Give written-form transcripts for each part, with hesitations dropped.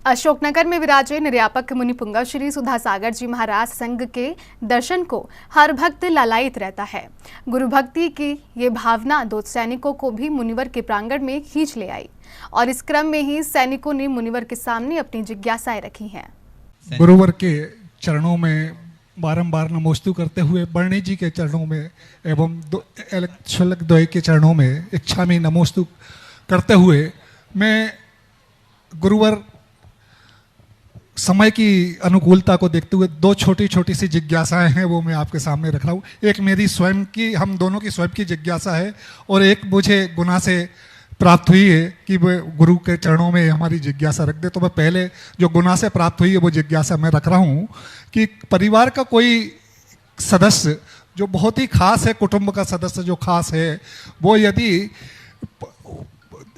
अशोकनगर में विराजे निर्यापक मुनि पुंगव श्री सुधा सागर जी महाराज संघ के दर्शन को हर भक्त लालायित रहता है। गुरु भक्ति की ये भावना दो सैनिकों को भी मुनिवर के प्रांगण में खींच ले आई और इस क्रम में ही सैनिकों ने मुनिवर के सामने अपनी जिज्ञासाएं रखी हैं। गुरुवर के चरणों में बारंबार नमोस्तु करते हुए बरणी जी के चरणों में एवं शल्क द्वय के चरणों में इच्छा में नमोस्तु करते हुए मैं गुरुवर समय की अनुकूलता को देखते हुए दो छोटी छोटी सी जिज्ञासाएं हैं वो मैं आपके सामने रख रहा हूँ। एक मेरी स्वयं की, हम दोनों की स्वयं की जिज्ञासा है और एक मुझे गुना से प्राप्त हुई है कि वो गुरु के चरणों में हमारी जिज्ञासा रख दे। तो मैं पहले जो गुना से प्राप्त हुई है वो जिज्ञासा मैं रख रहा हूँ कि परिवार का कोई सदस्य जो बहुत ही खास है, कुटुंब का सदस्य जो खास है, वो यदि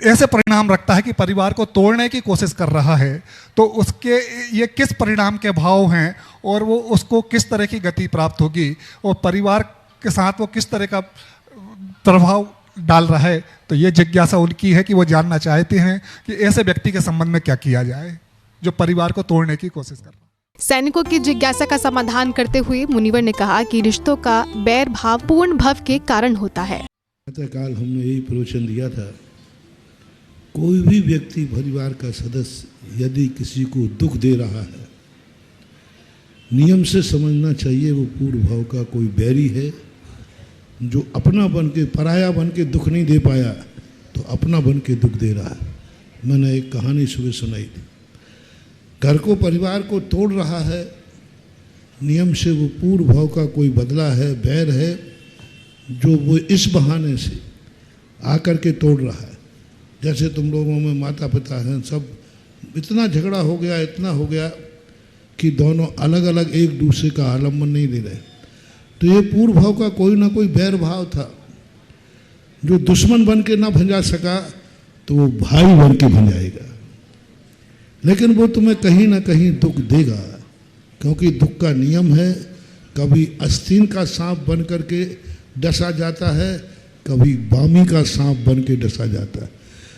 ऐसे परिणाम रखता है कि परिवार को तोड़ने की कोशिश कर रहा है तो उसके ये किस परिणाम के भाव हैं और वो उसको किस तरह की गति प्राप्त होगी और परिवार के साथ वो किस तरह का प्रभाव डाल रहा है। तो ये जिज्ञासा उनकी है कि वो जानना चाहते हैं कि ऐसे व्यक्ति के संबंध में क्या किया जाए जो परिवार को तोड़ने की कोशिश कर रहा है। सैनिकों की जिज्ञासा का समाधान करते हुए मुनिवर ने कहा कि रिश्तों का बैर भाव पूर्ण भव के कारण होता है। काल हमने यही प्रवचन दिया था, कोई भी व्यक्ति परिवार का सदस्य यदि किसी को दुख दे रहा है, नियम से समझना चाहिए वो पूर्व भाव का कोई बैरी है जो अपना बन के पराया बन के दुख नहीं दे पाया तो अपना बन के दुख दे रहा है। मैंने एक कहानी सुबह सुनाई थी, घर को परिवार को तोड़ रहा है, नियम से वो पूर्व भाव का कोई बदला है, बैर है जो वो इस बहाने से आकर के तोड़ रहा है। जैसे तुम लोगों में माता पिता हैं, सब इतना झगड़ा हो गया, इतना हो गया कि दोनों अलग अलग एक दूसरे का आलम्बन नहीं ले रहे। तो ये पूर्व भाव का कोई ना कोई बैर भाव था जो दुश्मन बन के ना भंजा सका तो वो भाई बन के भंजाएगा, लेकिन वो तुम्हें कहीं ना कहीं दुख देगा क्योंकि दुख का नियम है। कभी आस्तीन का सांप बन करके डसा जाता है, कभी बामी का सांप बन के डसा जाता है।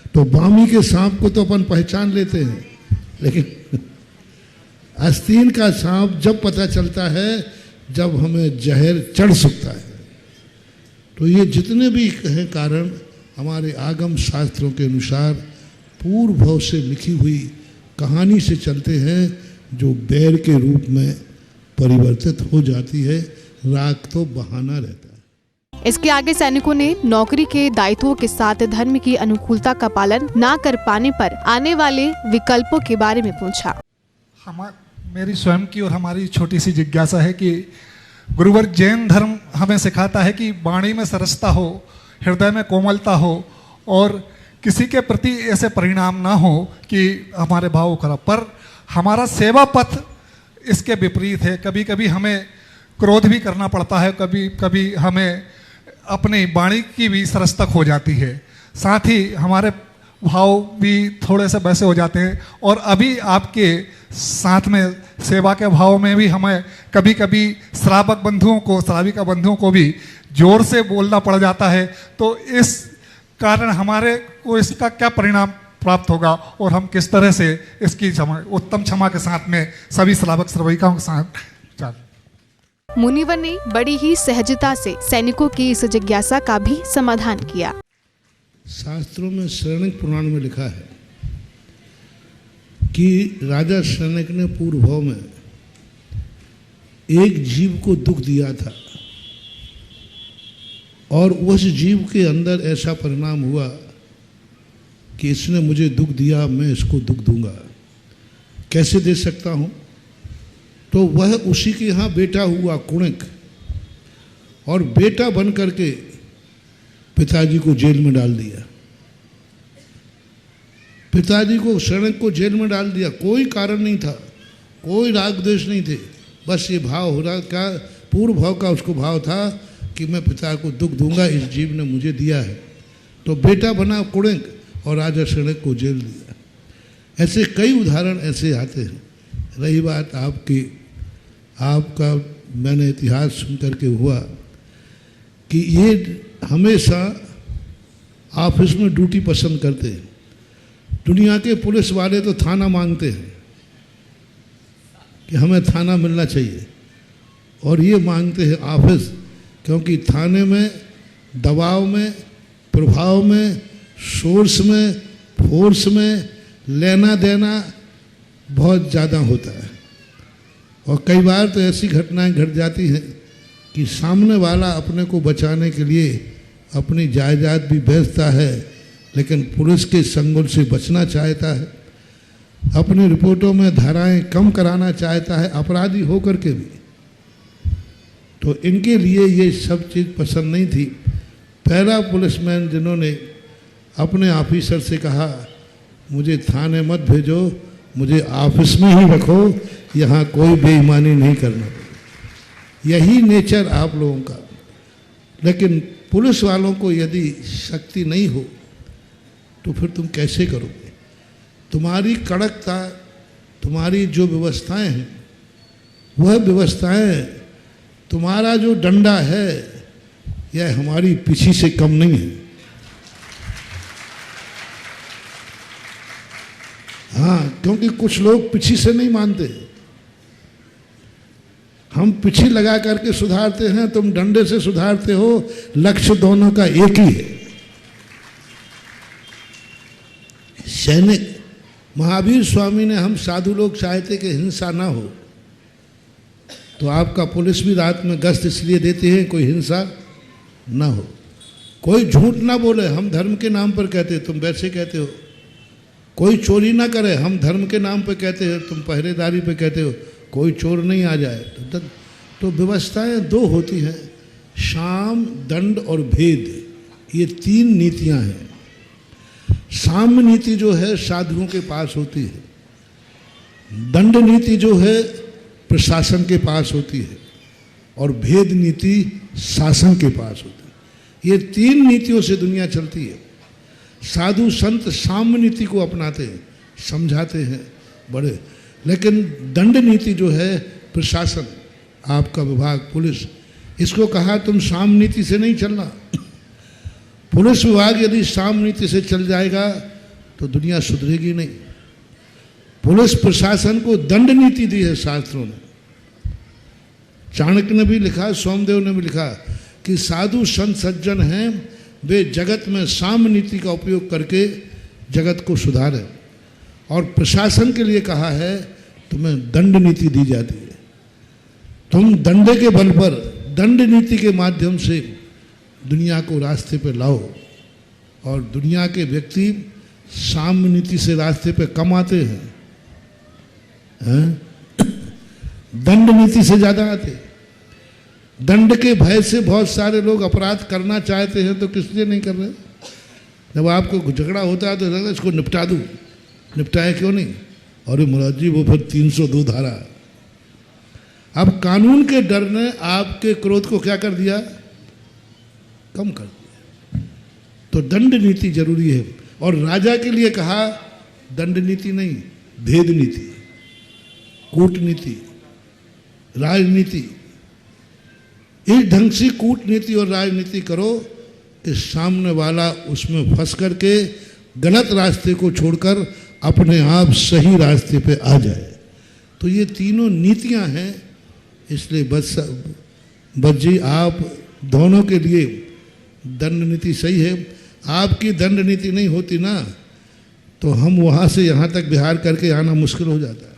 तो बामी के सांप को तो अपन पहचान लेते हैं, लेकिन आस्तीन का सांप जब पता चलता है जब हमें जहर चढ़ सकता है। तो ये जितने भी हैं कारण हमारे आगम शास्त्रों के अनुसार पूर्व भाव से लिखी हुई कहानी से चलते हैं जो बैर के रूप में परिवर्तित हो जाती है। राग तो बहाना रहता है। इसके आगे सैनिकों ने नौकरी के दायित्वों के साथ धर्म की अनुकूलता का पालन ना कर पाने पर आने वाले विकल्पों के बारे में पूछा। मेरी स्वयं की और हमारी छोटी सी जिज्ञासा है कि गुरुवर जैन धर्म हमें सिखाता है कि वाणी में सरसता हो, हृदय में कोमलता हो और किसी के प्रति ऐसे परिणाम ना हो कि हमारे भाव खराब। पर हमारा सेवा पथ इसके विपरीत है। कभी कभी हमें क्रोध भी करना पड़ता है, कभी कभी हमें अपनी वाणी की भी सरसतक हो जाती है, साथ ही हमारे भाव भी थोड़े से वैसे हो जाते हैं। और अभी आपके साथ में सेवा के भाव में भी हमें कभी कभी श्रावक बंधुओं को, श्राविका बंधुओं को भी जोर से बोलना पड़ जाता है। तो इस कारण हमारे को इसका क्या परिणाम प्राप्त होगा और हम किस तरह से इसकी उत्तम क्षमा के साथ में सभी श्रावक श्राविकाओं के साथ चल। मुनिवर ने बड़ी ही सहजता से सैनिकों की इस जिज्ञासा का भी समाधान किया। शास्त्रों में शरणिक पुराण में लिखा है कि राजा शरणिक ने पूर्व भाव में एक जीव को दुख दिया था और उस जीव के अंदर ऐसा परिणाम हुआ कि इसने मुझे दुख दिया, मैं इसको दुख दूंगा, कैसे दे सकता हूं। तो वह उसी के यहाँ बेटा हुआ कुणिक और बेटा बन करके पिताजी को जेल में डाल दिया। पिताजी को, शरणिक को जेल में डाल दिया। कोई कारण नहीं था, कोई राग द्वेष नहीं थे, बस ये भाव हो रहा का पूर्व भाव का उसको भाव था कि मैं पिता को दुख दूंगा, इस जीव ने मुझे दिया है। तो बेटा बना कुणिक और राजा शरणिक को जेल दिया। ऐसे कई उदाहरण ऐसे आते हैं। रही बात आपका मैंने इतिहास सुन करके हुआ कि ये हमेशा ऑफिस में ड्यूटी पसंद करते हैं। दुनिया के पुलिस वाले तो थाना मांगते हैं, कि हमें थाना मिलना चाहिए, और ये मांगते हैं ऑफिस, क्योंकि थाने में दबाव में, प्रभाव में, सोर्स में, फोर्स में लेना देना बहुत ज़्यादा होता है। और कई बार तो ऐसी घटनाएं घट जाती हैं कि सामने वाला अपने को बचाने के लिए अपनी जायदाद भी बेचता है, लेकिन पुलिस के संगुल से बचना चाहता है, अपनी रिपोर्टों में धाराएं कम कराना चाहता है, अपराधी होकर के भी। तो इनके लिए ये सब चीज़ पसंद नहीं थी। पहला पुलिसमैन जिन्होंने अपने ऑफिसर से कहा मुझे थाने मत भेजो, मुझे ऑफिस में ही रखो, यहाँ कोई बेईमानी नहीं करना। यही नेचर आप लोगों का। लेकिन पुलिस वालों को यदि शक्ति नहीं हो तो फिर तुम कैसे करोगे? तुम्हारी कड़कता, तुम्हारी जो व्यवस्थाएं हैं, वह व्यवस्थाएं, तुम्हारा जो डंडा है, यह हमारी पीछी से कम नहीं है। हाँ, क्योंकि कुछ लोग पीछी से नहीं मानते। हम पीछी लगा करके सुधारते हैं, तुम डंडे से सुधारते हो। लक्ष्य दोनों का एक ही है। सैनिक महावीर स्वामी ने, हम साधु लोग चाहते कि हिंसा ना हो, तो आपका पुलिस भी रात में गश्त इसलिए देते हैं कोई हिंसा ना हो, कोई झूठ ना बोले। हम धर्म के नाम पर कहते, तुम वैसे कहते हो। कोई चोरी ना करे, हम धर्म के नाम पे कहते हैं, तुम पहरेदारी पे कहते हो। कोई चोर नहीं आ जाए। तो व्यवस्थाएं दो होती हैं, साम, दंड और भेद, ये तीन नीतियां हैं। साम्य नीति जो है साधुओं के पास होती है, दंड नीति जो है प्रशासन के पास होती है, और भेद नीति शासन के पास होती है। ये तीन नीतियों से दुनिया चलती है। साधु संत साम्य नीति को अपनाते हैं, समझाते हैं बड़े, लेकिन दंड नीति जो है प्रशासन, आपका विभाग, पुलिस, इसको कहा तुम साम्य नीति से नहीं चलना। पुलिस विभाग यदि साम्य नीति से चल जाएगा तो दुनिया सुधरेगी नहीं। पुलिस प्रशासन को दंड नीति दी है शास्त्रों ने। चाणक्य ने भी लिखा, सोमदेव ने भी लिखा कि साधु संत सज्जन हैं, वे जगत में साम्य नीति का उपयोग करके जगत को सुधारें। और प्रशासन के लिए कहा है तुम्हें दंड नीति दी जाती है। तुम दंडे के बल पर, दंड नीति के माध्यम से दुनिया को रास्ते पे लाओ। और दुनिया के व्यक्ति साम्य नीति से रास्ते पे कम आते हैं, दंड नीति से ज़्यादा आते। दंड के भय से बहुत सारे लोग अपराध करना चाहते हैं, तो किस लिए नहीं कर रहे? जब आपको झगड़ा होता है तो लगता है इसको निपटा दूँ, निपटाए क्यों नहीं? और मुराद जी वो फिर 302 धारा। अब कानून के डर ने आपके क्रोध को क्या कर दिया? कम कर दिया। तो दंड नीति जरूरी है। और राजा के लिए कहा दंड नीति नहीं, भेद नीति, कूटनीति, राजनीति। इस ढंग से कूटनीति और राजनीति करो कि सामने वाला उसमें फंस करके गलत रास्ते को छोड़कर अपने आप सही रास्ते पे आ जाए। तो ये तीनों नीतियां हैं। इसलिए बस जी, आप दोनों के लिए दंड नीति सही है। आपकी दंड नीति नहीं होती ना, तो हम वहाँ से यहाँ तक बिहार करके आना मुश्किल हो जाता है।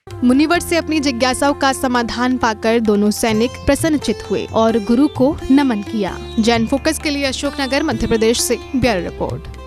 मुनिवर से अपनी जिज्ञासाओं का समाधान पाकर दोनों सैनिक प्रसन्नचित हुए और गुरु को नमन किया। जैन फोकस के लिए अशोकनगर, मध्य प्रदेश से ब्यूरो रिपोर्ट।